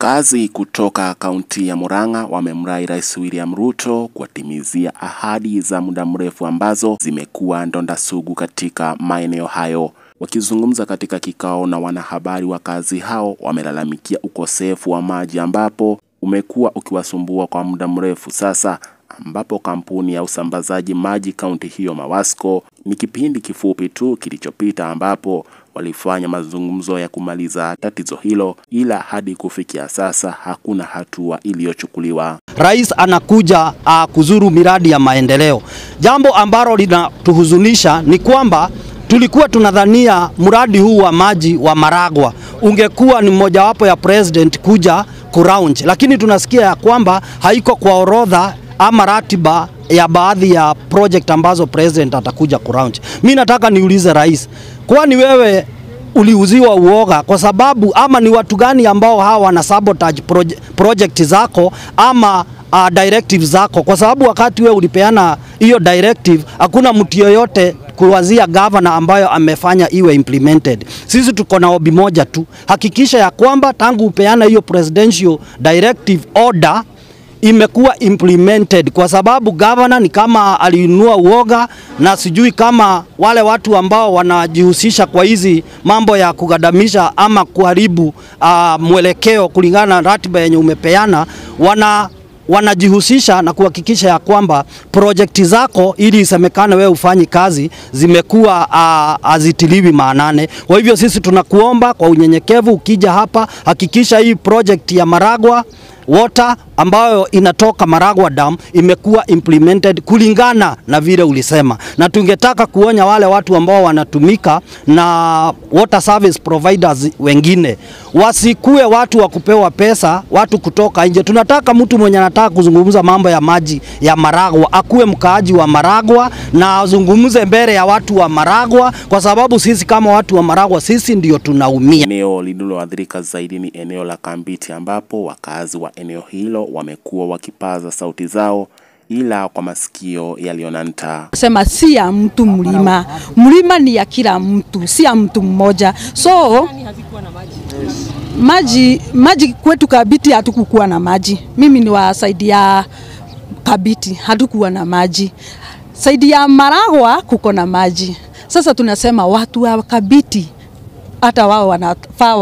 Wakazi kutoka kaunti ya Murang'a wamemrai Rais William Ruto kuwatimizia ahadi za muda mrefu ambazo zimekuwa ndonda sugu katika maeneo hayo. Wakizungumza katika kikao na wanahabari, wakazi hao wamelalamikia ukosefu wa maji ambapo umekuwa ukiwasumbua kwa muda mrefu sasa, ambapo kampuni ya usambazaji maji kaunti hiyo Mawasco ni kipindi kifupi tu kilichopita ambapo walifanya mazungumzo ya kumaliza tatizo hilo, ila hadi kufikia sasa hakuna hatua iliyochukuliwa. Rais anakuja kuzuru miradi ya maendeleo. Jambo ambalo linatuhuzunisha ni kwamba tulikuwa tunadhania mradi huu wa maji wa Maragwa ungekuwa ni mojawapo ya president kuja kuraunch, lakini tunasikia ya kwamba haiko kwa orodha ama ratiba ya baadhi ya project ambazo president atakuja kuraunch. Mimi nataka niulize rais, kwani wewe uliuziwa uoga kwa sababu ama ni watu gani ambao hawa wana sabotage project zako ama directive zako? Kwa sababu wakati wewe ulipeana hiyo directive hakuna mtu yoyote kuwazia governor ambayo amefanya iwe implemented. Sisi tuko na obi moja tu, hakikisha ya kwamba tangu upeana hiyo presidential directive order imekuwa implemented, kwa sababu governor ni kama alinunua uoga, na sijui kama wale watu ambao wanajihusisha kwa hizi mambo ya kugandamisha ama kuharibu mwelekeo kulingana na ratiba yenye umepeana wanajihusisha na kuhakikisha ya kwamba project zako ili isemekane wewe ufanyi kazi zimekuwa hazitiliwi maanane. Kwa hivyo sisi tunakuomba kwa unyenyekevu, ukija hapa hakikisha hii project ya Maragwa water ambayo inatoka Maragwa Dam imekuwa implemented kulingana na vile ulisema. Na tungetaka kuonya wale watu ambao wanatumika na water service providers wengine, wasikue watu wa kupewa pesa, watu kutoka nje. Tunataka mtu mwenye anataka kuzungumza mambo ya maji ya Maragwa akuwe mkaaji wa Maragwa na azungumze mbele ya watu wa Maragwa, kwa sababu sisi kama watu wa Maragwa sisi ndio tunaumia. Eneo lililoathirika zaidi ni eneo la Kambiti ambapo wakazi wa eneo hilo wamekuwa wakipaza sauti zao, ila kwa masikio yalionanta. Sema si ya mtu mlima. Mlima ni ya kila mtu, si ya mtu mmoja. So maji kwetu Kambiti hatukukuwa na maji. Mimi ni wa side ya Kambiti, hatukuwa na maji. Side ya Maragwa kuko na maji. Sasa tunasema watu wa Kambiti hata wao wanafaa